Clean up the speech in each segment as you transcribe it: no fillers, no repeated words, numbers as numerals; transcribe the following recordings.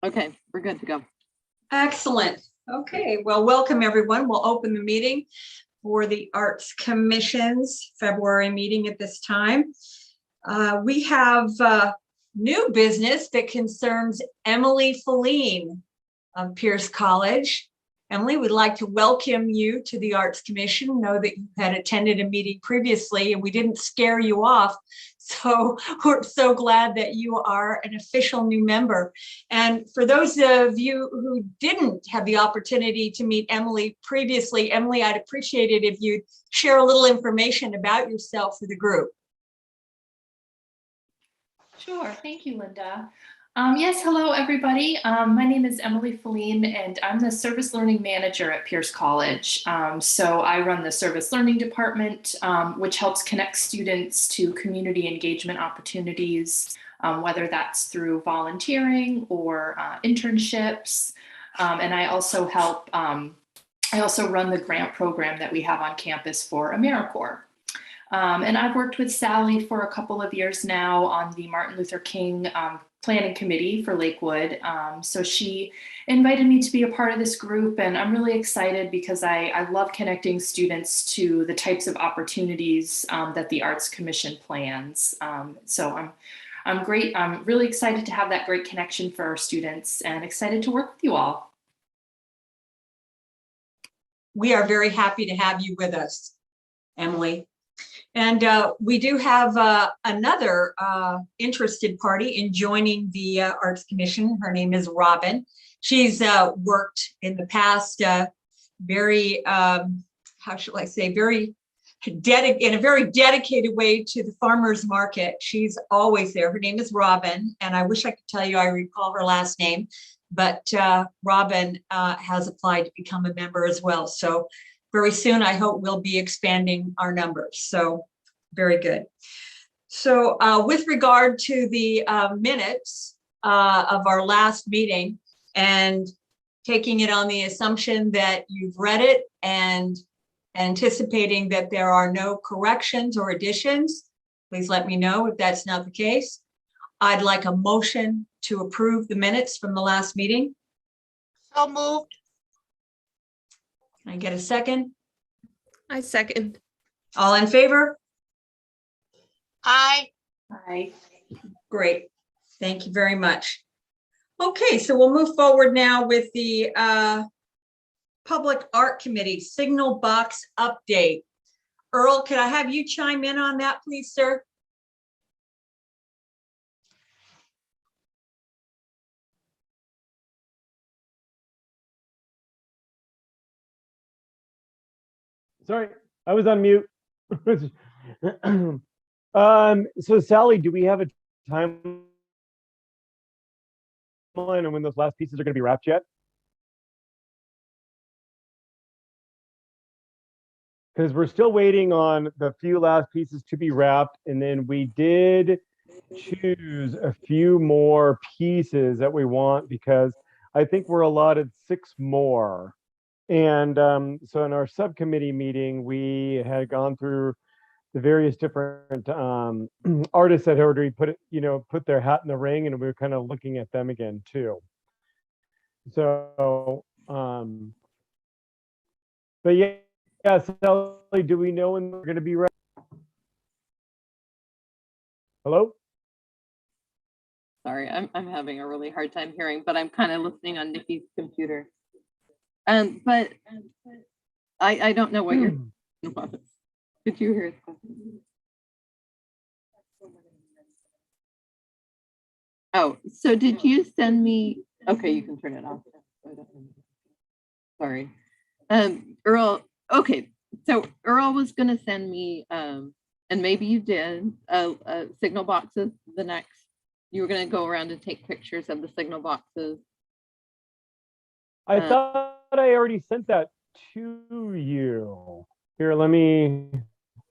Okay, we're good to go. Excellent. Okay, well, welcome everyone. We'll open the meeting for the Arts Commission's February meeting at this time. We have new business that concerns Emily Feline of Pierce College. Emily, we'd like to welcome you to the Arts Commission. Know that you had attended a meeting previously and we didn't scare you off. So we're so glad that you are an official new member. And for those of you who didn't have the opportunity to meet Emily previously, Emily, I'd appreciate it if you'd share a little information about yourself for the group. Sure, thank you, Linda. Yes, hello everybody. My name is Emily Feline and I'm the Service Learning Manager at Pierce College. So I run the Service Learning Department, which helps connect students to community engagement opportunities, whether that's through volunteering or internships. And I also help, I also run the grant program that we have on campus for AmeriCorps. And I've worked with Sally for a couple of years now on the Martin Luther King Planning Committee for Lakewood. So she invited me to be a part of this group, and I'm really excited because I love connecting students to the types of opportunities that the Arts Commission plans. So I'm great. I'm really excited to have that great connection for our students and excited to work with you all. We are very happy to have you with us, Emily. And we do have another interested party in joining the Arts Commission. Her name is Robin. She's worked in the past very, how shall I say, in a very dedicated way to the farmers market. She's always there. Her name is Robin, and I wish I could tell you I recall her last name, but Robin has applied to become a member as well. So very soon, I hope we'll be expanding our numbers. So very good. So with regard to the minutes of our last meeting and taking it on the assumption that you've read it and anticipating that there are no corrections or additions, please let me know if that's not the case. I'd like a motion to approve the minutes from the last meeting. So moved. Can I get a second? I second. All in favor? Aye. Hi. Great. Thank you very much. Okay, so we'll move forward now with the Public Art Committee Signal Box update. Earl, could I have you chime in on that, please, sir? Sorry, I was on mute. So Sally, do we have a timeline on when those last pieces are going to be wrapped yet? Because we're still waiting on the few last pieces to be wrapped, and then we did choose a few more pieces that we want because I think we're allotted 6 more. And so in our subcommittee meeting, we had gone through the various different artists that had already put their hat in the ring, and we were kind of looking at them again too. So, but yeah, Sally, do we know when we're going to be ready? Hello? Sorry, I'm having a really hard time hearing, but I'm kind of listening on Nikki's computer. But I don't know what your question was. Did you hear his question? Oh, so did you send me? Okay, you can turn it off. Sorry. Earl, okay, so Earl was going to send me, and maybe you did, signal boxes the next. You were going to go around and take pictures of the signal boxes. I thought I already sent that to you. Here,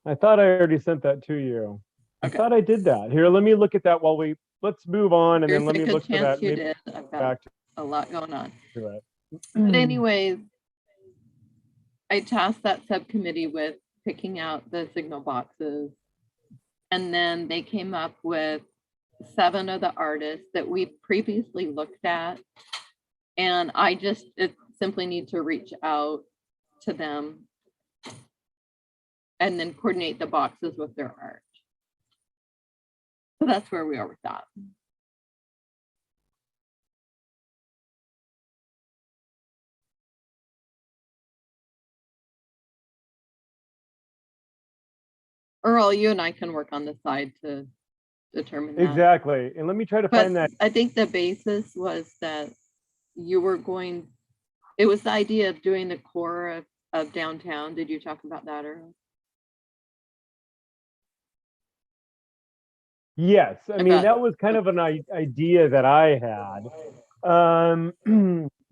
I thought I already sent that to you. Okay. I thought I did that. Here, let me look at that while let's move on and then let me look for that. You did. I've got a lot going on. But anyways, I tasked that subcommittee with picking out the signal boxes. And then they came up with 7 of the artists that we previously looked at. And I just simply need to reach out to them and then coordinate the boxes with their art. So that's where we are with that. Earl, you and I can work on the side to determine that. Exactly. And let me try to But find that. I think the basis was that you were going, it was the idea of doing the core of downtown. Did you talk about that, Earl? Yes, I mean, About- that was kind of an idea that I had.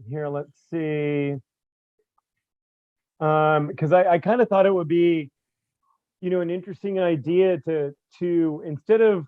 Here, let's see. Because I kind of thought it would be, an interesting idea to instead of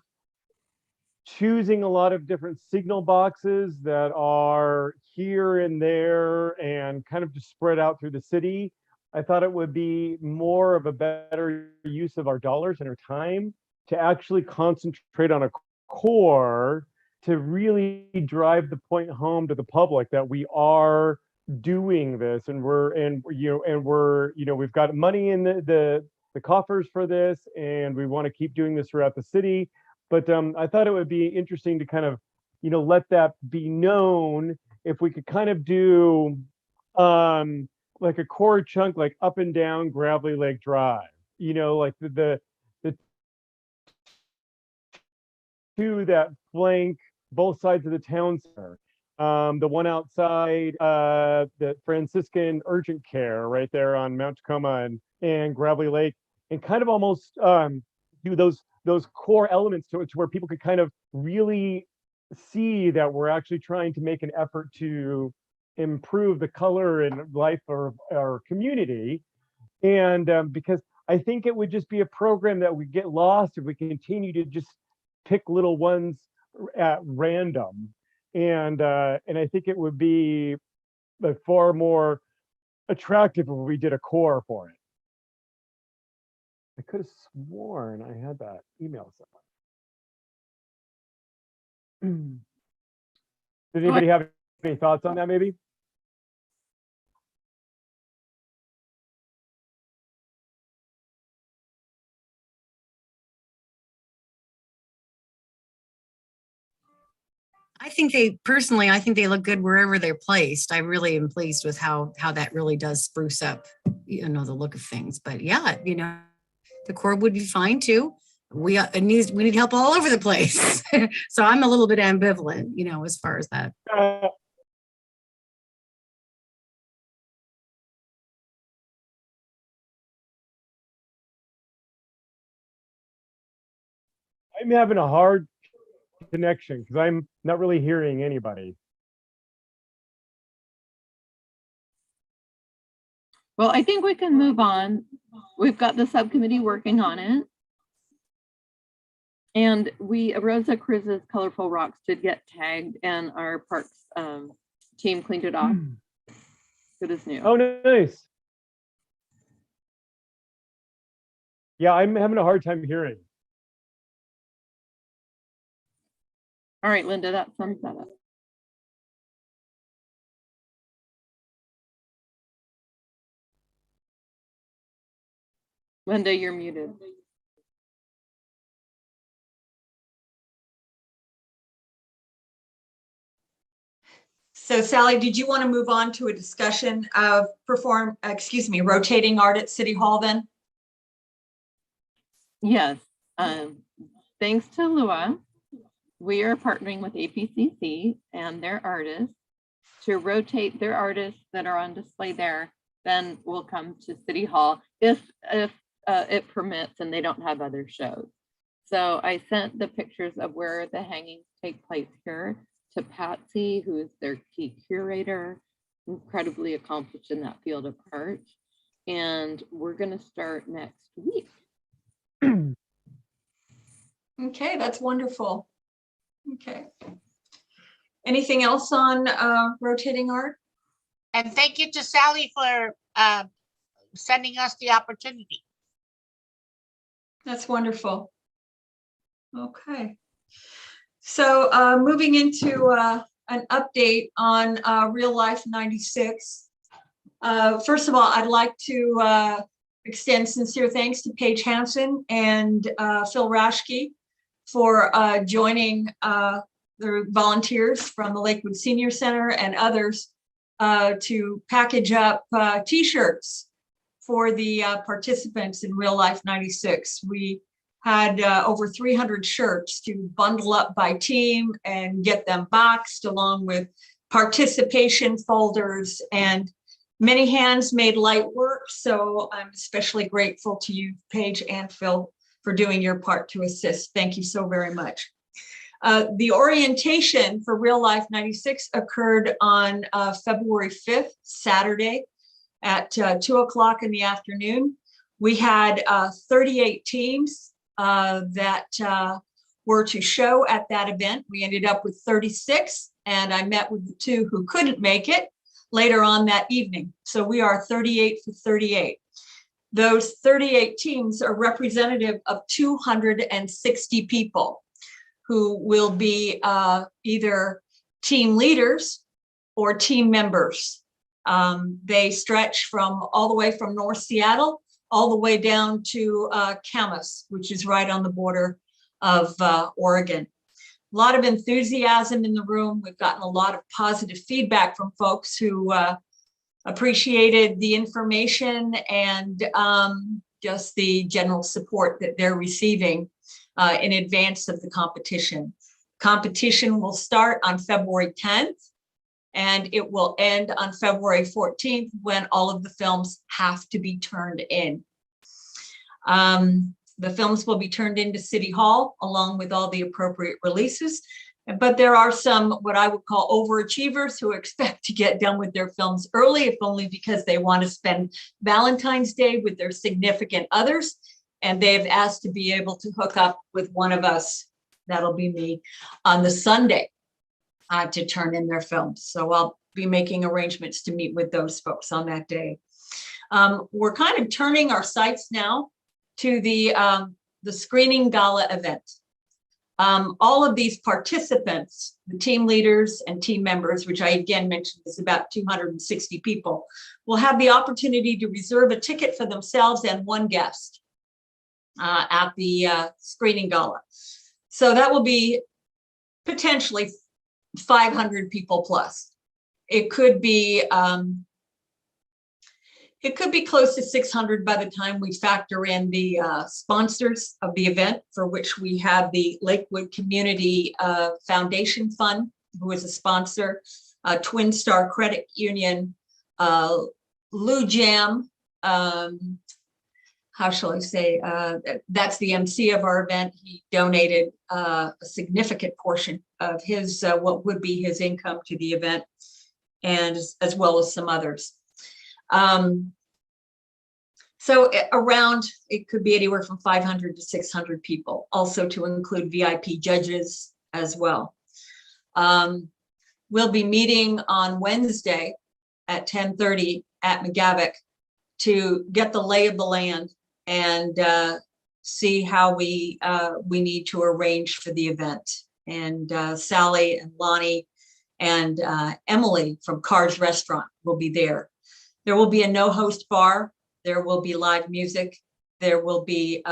choosing a lot of different signal boxes that are here and there and kind of just spread out through the city, I thought it would be more of a better use of our dollars and our time to actually concentrate on a core to really drive the point home to the public that we are doing this and we've got money in the coffers for this and we want to keep doing this throughout the city. But I thought it would be interesting to kind of, let that be known if we could kind of do like a core chunk, like up and down Gravelly Lake Drive, like the two that flank both sides of the town center. The one outside the Franciscan Urgent Care right there on Mount Tacoma and Gravelly Lake, and kind of almost do those core elements to it to where people could kind of really see that we're actually trying to make an effort to improve the color and life of our community. And because I think it would just be a program that would get lost if we continue to just pick little ones at random. And I think it would be far more attractive if we did a core for it. I could have sworn I had that email somewhere. Did anybody have any thoughts on that maybe? I think I think they look good wherever they're placed. I really am pleased with how that really does spruce up, the look of things. But yeah, the core would be fine too. We need help all over the place. So I'm a little bit ambivalent, as far as that. I'm having a hard connection because I'm not really hearing anybody. Well, I think we can move on. We've got the subcommittee working on it. And Rosa Cruz's Colorful Rocks did get tagged and our parks team cleaned it off. Good as new. Oh, nice. Yeah, I'm having a hard time hearing. All right, Linda, that sums that up. Linda, you're muted. So Sally, did you want to move on to a discussion of rotating art at City Hall then? Yes. Thanks to Lua, we are partnering with APCC and their artists to rotate their artists that are on display there. Then will come to City Hall if it permits and they don't have other shows. So I sent the pictures of where the hangings take place here to Patsy, who is their key curator, incredibly accomplished in that field of art. And we're going to start next week. Okay, that's wonderful. Okay. Anything else on rotating art? And thank you to Sally for sending us the opportunity. That's wonderful. Okay. So moving into an update on Real Life 96. First of all, I'd like to extend sincere thanks to Paige Hansen and Phil Rashke for joining the volunteers from the Lakewood Senior Center and others to package up t-shirts for the participants in Real Life 96. We had over 300 shirts to bundle up by team and get them boxed, along with participation folders, and many hands made light work. So I'm especially grateful to you, Paige and Phil, for doing your part to assist. Thank you so very much. The orientation for Real Life 96 occurred on February 5th, Saturday, at 2 o'clock in the afternoon. We had 38 teams that were to show at that event. We ended up with 36, and I met with the 2 who couldn't make it later on that evening. So we are 38 for 38. Those 38 teams are representative of 260 people who will be either team leaders or team members. They stretch from all the way from North Seattle all the way down to Camas, which is right on the border of Oregon. A lot of enthusiasm in the room. We've gotten a lot of positive feedback from folks who appreciated the information and just the general support that they're receiving in advance of the competition. Competition will start on February 10th, and it will end on February 14th when all of the films have to be turned in. The films will be turned into City Hall along with all the appropriate releases. But there are some what I would call overachievers who expect to get done with their films early, if only because they want to spend Valentine's Day with their significant others. And they've asked to be able to hook up with one of us, that'll be me, on the Sunday to turn in their films. So I'll be making arrangements to meet with those folks on that day. We're kind of turning our sights now to the screening gala event. All of these participants, the team leaders and team members, which I again mentioned is about 260 people, will have the opportunity to reserve a ticket for themselves and one guest at the screening gala. So that will be potentially 500 people plus. It could be close to 600 by the time we factor in the sponsors of the event, for which we have the Lakewood Community Foundation Fund, who is a sponsor, Twin Star Credit Union, Lou Jam, how shall I say, that's the MC of our event. He donated a significant portion of his, what would be his income to the event, and as well as some others. So around, it could be anywhere from 500 to 600 people, also to include VIP judges as well. We'll be meeting on Wednesday at 10:30 at McGavick to get the lay of the land and see how we need to arrange for the event. And Sally and Lonnie and Emily from Carr's Restaurant will be there. There will be a no-host bar. There will be live music. There will be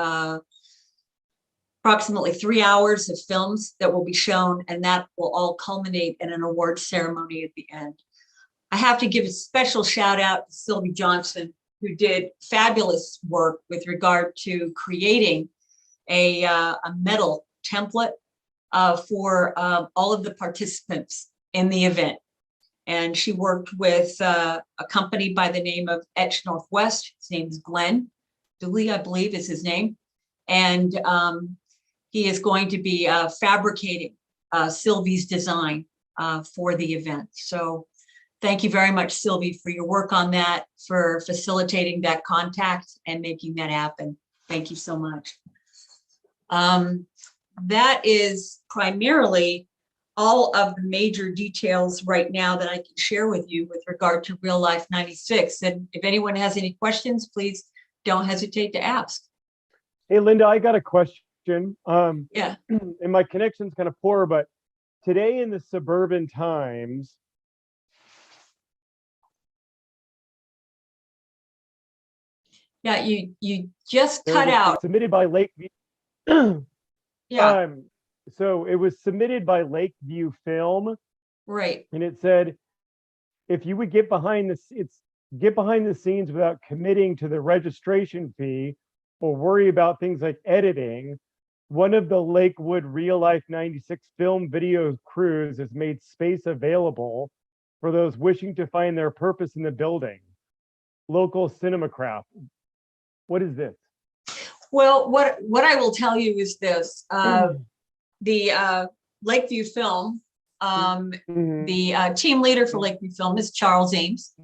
approximately 3 hours of films that will be shown, and that will all culminate in an award ceremony at the end. I have to give a special shout out to Sylvie Johnson, who did fabulous work with regard to creating a medal template for all of the participants in the event. And she worked with a company by the name of Etch Northwest. His name is Glenn Dooley, I believe is his name. And he is going to be fabricating Sylvie's design for the event. So thank you very much, Sylvie, for your work on that, for facilitating that contact and making that happen. Thank you so much. That is primarily all of the major details right now that I can share with you with regard to Real Life 96. And if anyone has any questions, please don't hesitate to ask. Hey, Linda, I got a question question. Yeah. And my connection's kind of poor, but today in the Suburban Times, Yeah, you just there cut was out. submitted by Lakeview. Yeah, So it was submitted by Lakeview Film, right. and it said, if you would get behind the scenes without committing to the registration fee or worry about things like editing, one of the Lakewood Real Life 96 film video crews has made space available for those wishing to find their purpose in the building. Local cinema craft. What is this? Well, what I will tell you is this: the Lakeview Film, Mhm. the team leader for Lakeview Film is Charles Ames,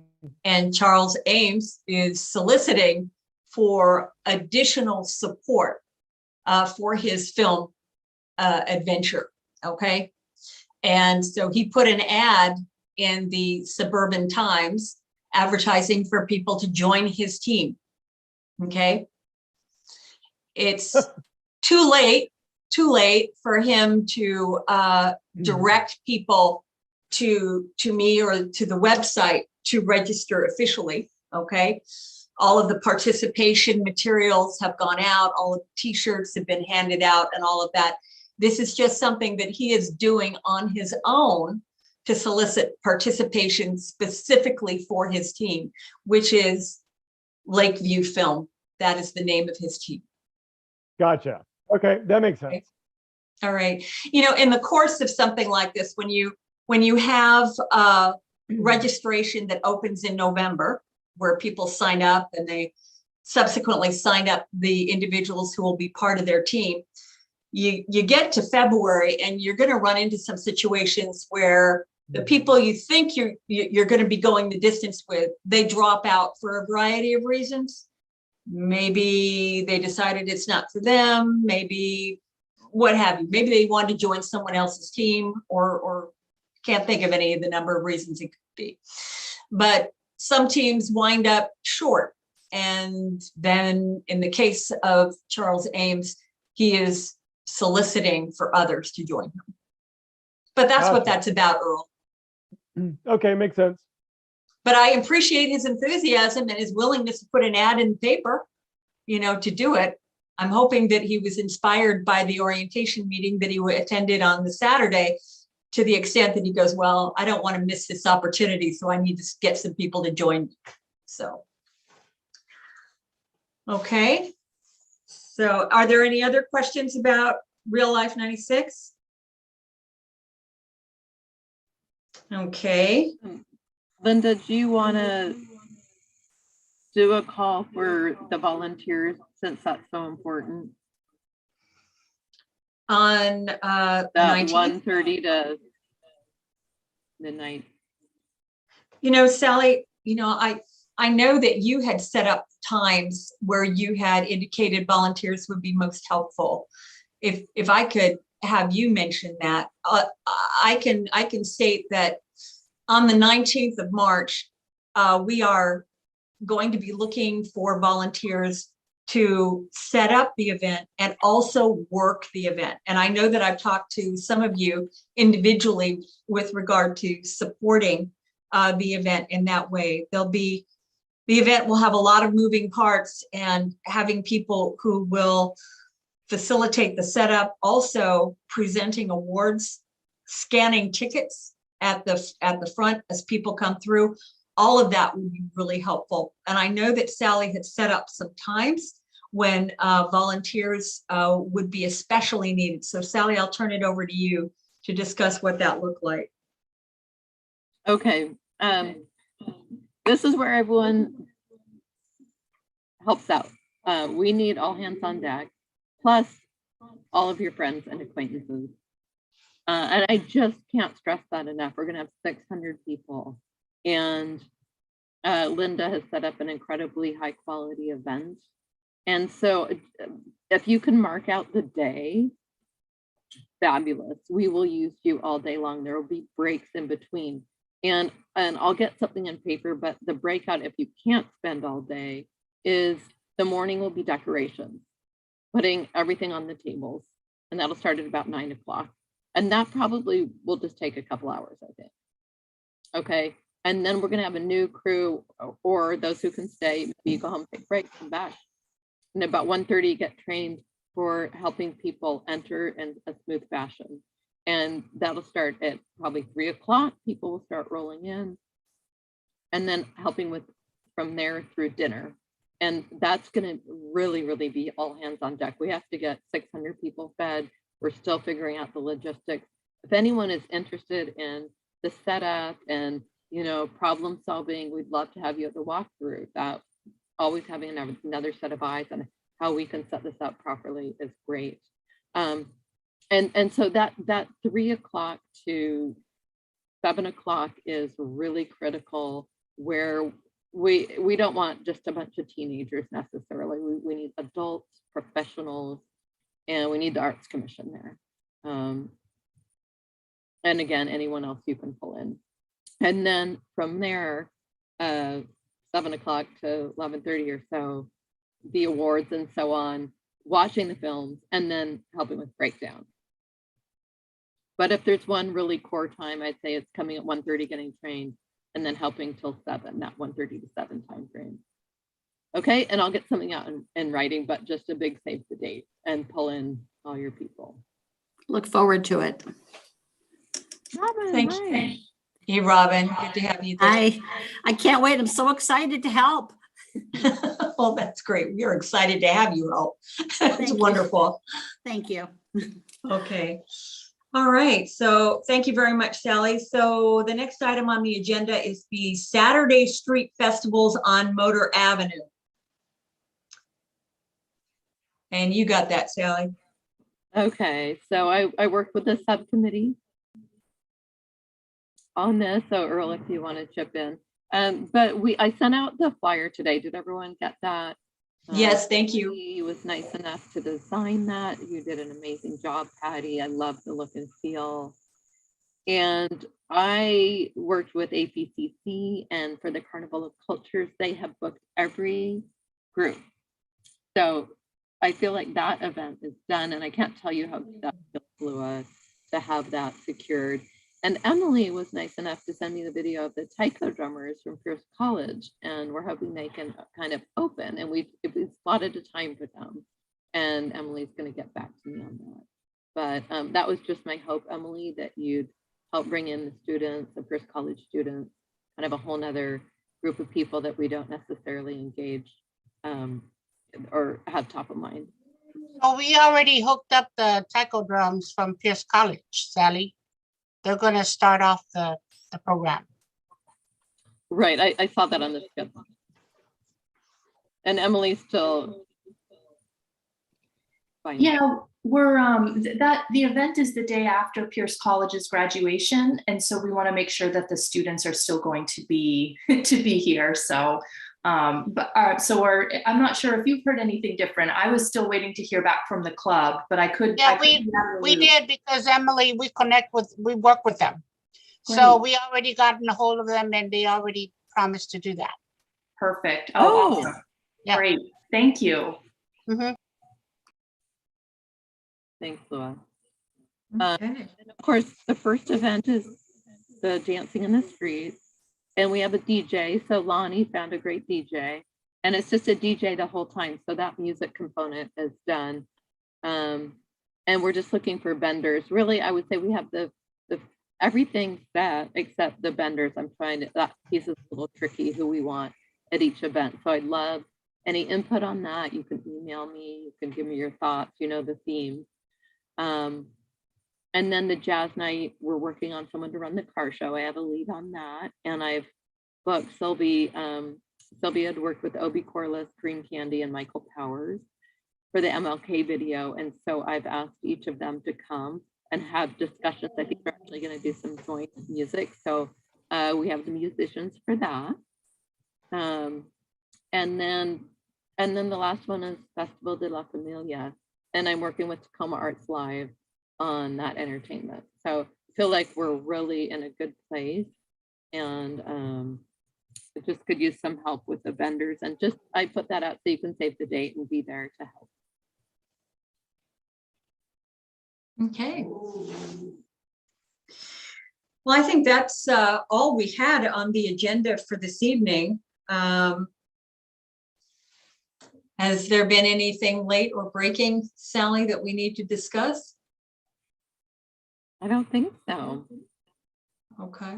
and Charles Ames is soliciting for additional support for his film adventure. Okay, and so he put an ad in the Suburban Times advertising for people to join his team. Okay, it's too late for him to direct people to me or to the website to register officially. Okay, all of the participation materials have gone out, all of the t-shirts have been handed out, and all of that. This is just something that he is doing on his own to solicit participation specifically for his team, which is Lakeview Film. That is the name of his team. Gotcha. Okay, that makes sense. All right. You know, in the course of something like this, when you have registration that opens in November, where people sign up and they subsequently sign up the individuals who will be part of their team, you get to February and you're going to run into some situations where the people you think you're going to be going the distance with, they drop out for a variety of reasons. Maybe they decided it's not for them, maybe what have you. Maybe they wanted to join someone else's team, or can't think of any of the number of reasons it could be. But some teams wind up short. And then in the case of Charles Ames, he is soliciting for others to join him. But that's what Gotcha. that's about, Earl. Okay, makes sense. But I appreciate his enthusiasm and his willingness to put an ad in the paper, you know, to do it. I'm hoping that he was inspired by the orientation meeting that he attended on the Saturday, to the extent that he goes, well, I don't want to miss this opportunity, so I need to get some people to join me. So, okay. So are there any other questions about Real Life 96? Okay. Linda, do you want to do a call for the volunteers, since that's so important? On That 19th? 1:30 to midnight. You know, Sally, you know, I know that you had set up times where you had indicated volunteers would be most helpful. If I could have you mention that, I can state that on the 19th of March, we are going to be looking for volunteers to set up the event and also work the event. And I know that I've talked to some of you individually with regard to supporting the event in that way. The event will have a lot of moving parts, and having people who will facilitate the setup, also presenting awards, scanning tickets at the front as people come through. All of that would be really helpful. And I know that Sally had set up some times when volunteers would be especially needed. So Sally, I'll turn it over to you to discuss what that looked like. Okay. This is where everyone helps out. We need all hands on deck, plus all of your friends and acquaintances. And I just can't stress that enough. We're going to have 600 people. And Linda has set up an incredibly high quality event. And so if you can mark out the day, fabulous. We will use you all day long. There will be breaks in between. And I'll get something in paper, but the breakout, if you can't spend all day, is the morning will be decorations. putting everything on the tables, and that'll start at about 9 o'clock. And that probably will just take a couple hours, I think. Okay. And then we're going to have a new crew, or those who can stay, maybe you go home, take a break, come back. And about 1:30, get trained for helping people enter in a smooth fashion. And that'll start at probably 3 o'clock. People will start rolling in. And then helping with from there through dinner. And that's going to really, really be all hands on deck. We have to get 600 people fed. We're still figuring out the logistics. If anyone is interested in the setup and, you know, problem solving, we'd love to have you at the walkthrough. That always having another set of eyes on how we can set this up properly is great. And so that 3 o'clock to 7 o'clock is really critical, where we don't want just a bunch of teenagers necessarily. We need adults, professionals, and we need the Arts Commission there. And again, anyone else you can pull in. And then from there, 7 o'clock to 11:30 or so, the awards and so on, watching the films, and then helping with breakdown. But if there's one really core time, I'd say it's coming at 1:30, getting trained, and then helping till 7, that 1:30 to 7 time frame. Okay, and I'll get something out in writing, but just a big save the date and pull in all your people. Look forward to it. Robin, Thank hi. you. Hey, Robin, good to have you there. I can't wait. I'm so excited to help. Well, that's great. We are excited to have you help. It's Thank you. wonderful. Thank you. Okay. All right. So thank you very much, Sally. So the next item on the agenda is the Saturday Street Festivals on Motor Avenue. And you got that, Sally. Okay, so I worked with the subcommittee on this. So Earl, if you want to chip in. But I sent out the flyer today. Did everyone get that? Yes, thank you. He was nice enough to design that. You did an amazing job, Patty. I love the look and feel. And I worked with APCC, and for the Carnival of Cultures, they have booked every group. So I feel like that event is done, and I can't tell you how that feels, Lua, to have that secured. And Emily was nice enough to send me the video of the taiko drummers from Pierce College, and we're hoping they can kind of open, and we slotted a time for them, and Emily's going to get back to me on that. But that was just my hope, Emily, that you'd help bring in the students, the Pierce College students, kind of a whole nother group of people that we don't necessarily engage or have top of mind. So we already hooked up the taiko drums from Pierce College, Sally. They're going to start off the program. Right, I saw that on the schedule. And Emily's still fine. Yeah, we're the event is the day after Pierce College's graduation, and so we want to make sure that the students are still going to be here. So I'm not sure if you've heard anything different. I was still waiting to hear back from the club, but Yeah, we did, because Emily, we work with them. So we already gotten a hold of them, and they already promised to do that. Perfect. Oh. Awesome. Yeah. Great. Thank you. Mhm. Thanks, Lua. Okay. And of course, the first event is the dancing in the streets, and we have a DJ. So Lonnie found a great DJ, and it's just a DJ the whole time. So that music component is done. And we're just looking for vendors. Really, I would say we have the everything set except the vendors. That piece is a little tricky, who we want at each event. So I'd love any input on that. You can email me, you can give me your thoughts, the theme. And then the jazz night, we're working on someone to run the car show. I have a lead on that, and I've booked Sylvie had worked with Obi Corliss, Green Candy, and Michael Powers for the MLK video, and so I've asked each of them to come and have discussions. I think we're actually going to do some joint music, so we have the musicians for that. And then the last one is Festival de la Familia, and I'm working with Tacoma Arts Live on that entertainment. So I feel like we're really in a good place, and it just could use some help with the vendors. And I put that out so you can save the date and be there to help. Okay. Well, I think that's all we had on the agenda for this evening. Has there been anything late or breaking, Sally, that we need to discuss? I don't think so. Okay.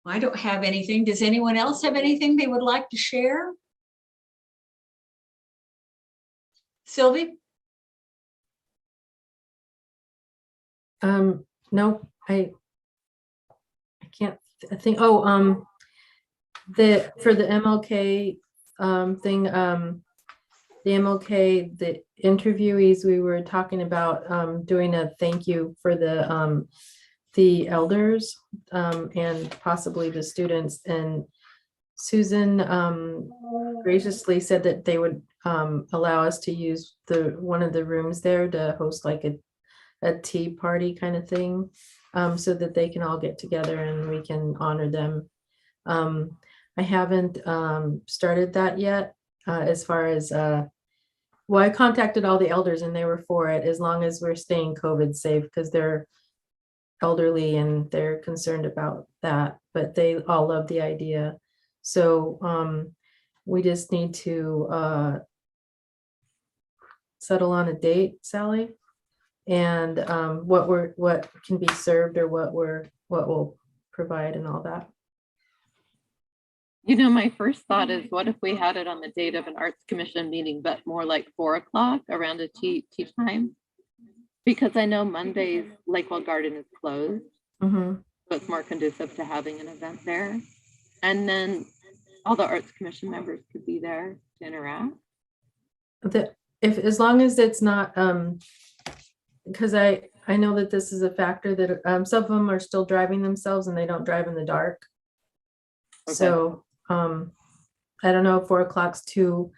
I don't have anything. Does anyone else have anything they would like to share? Sylvie? No, I can't think, for the MLK thing, the MLK, the interviewees, we were talking about doing a thank you for the elders and possibly the students. And Susan graciously said that they would allow us to use one of the rooms there to host like a tea party kind of thing, so that they can all get together and we can honor them. I haven't started that yet, as far as, well, I contacted all the elders and they were for it, as long as we're staying COVID safe, because they're elderly and they're concerned about that, but they all love the idea. So we just need to settle on a date, Sally, and what can be served, or what we'll provide and all that. You know, my first thought is, what if we had it on the date of an Arts Commission meeting, but more like 4 o'clock around a tea time? Because I know Mondays, Lakewell Garden is closed, Mm-hmm. so it's more conducive to having an event there. And then all the Arts Commission members could be there to interact. As long as it's not, because I know that this is a factor that some of them are still driving themselves and they don't drive in the dark. Okay. So I don't know if 4 o'clock's too,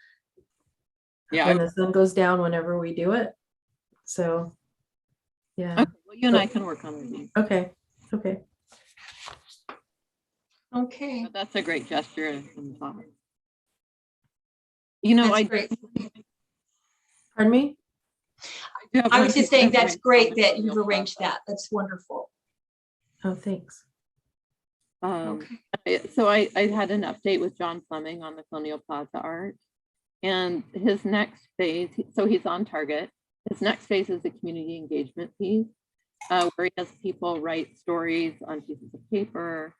Yeah. when the sun goes down, whenever we do it. So yeah. Okay, well, you and I can work on it. Okay. Okay. But that's a great gesture and thought. You know, That's great. Pardon me? I was just saying, that's great that you've arranged that. That's wonderful. Oh, thanks. Okay. So I had an update with John Fleming on the Colonial Plaza Art, and his next phase, so he's on target. His next phase is the community engagement piece, where he has people write stories on pieces of paper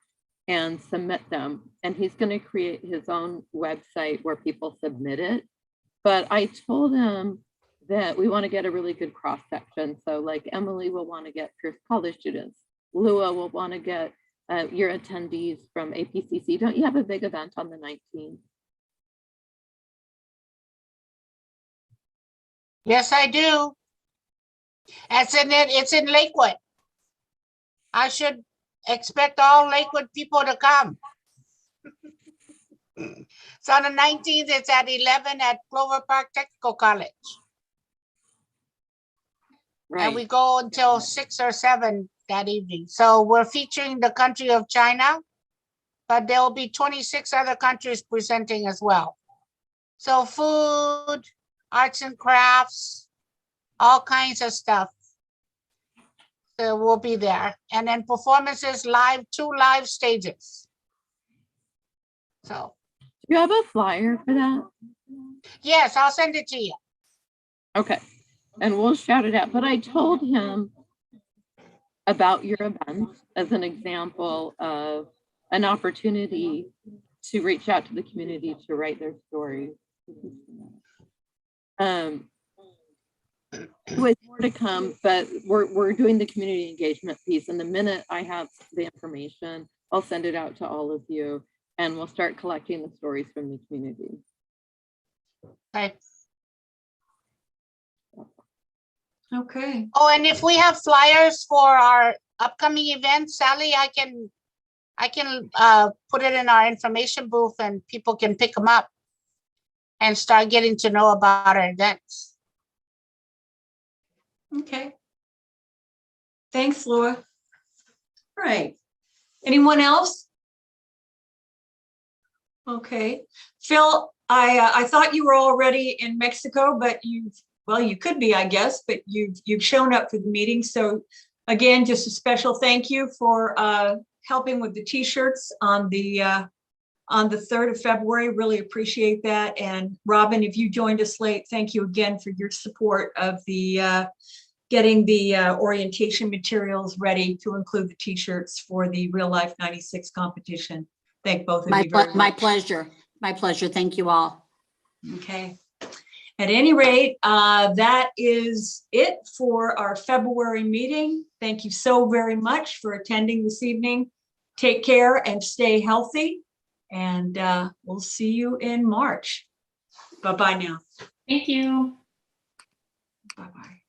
and submit them. And he's going to create his own website where people submit it. But I told him that we want to get a really good cross section. So like Emily will want to get Pierce College students. Lua will want to get your attendees from APCC. Don't you have a big event on the 19th? Yes, I do. It's in Lakewood. I should expect all Lakewood people to come. So on the 19th, it's at 11 at Clover Park Technical College. Right. And we go until 6 or 7 that evening. So we're featuring the country of China, but there will be 26 other countries presenting as well. So food, arts and crafts, all kinds of stuff. So we'll be there. And then performances live, 2 live stages. So. Do you have a flyer for that? Yes, I'll send it to you. Okay. And we'll shout it out. But I told him about your event as an example of an opportunity to reach out to the community to write their stories. With more to come, but we're doing the community engagement piece. And the minute I have the information, I'll send it out to all of you, and we'll start collecting the stories from the community. Okay. Okay. Oh, and if we have flyers for our upcoming event, Sally, I can put it in our information booth and people can pick them up and start getting to know about our events. Okay. Thanks, Laura. All right. Anyone else? Okay. Phil, I thought you were already in Mexico, but you've well, you could be, I guess, but you've shown up for the meeting. So again, just a special thank you for helping with the t-shirts on the 3rd of February. Really appreciate that. And Robin, if you joined us late, thank you again for your support of the getting the orientation materials ready to include the t-shirts for the Real Life 96 competition. Thank both of you very much. My pleasure. My pleasure. Thank you all. Okay. At any rate, that is it for our February meeting. Thank you so very much for attending this evening. Take care and stay healthy. And we'll see you in March. Bye-bye now. Thank you. Bye-bye.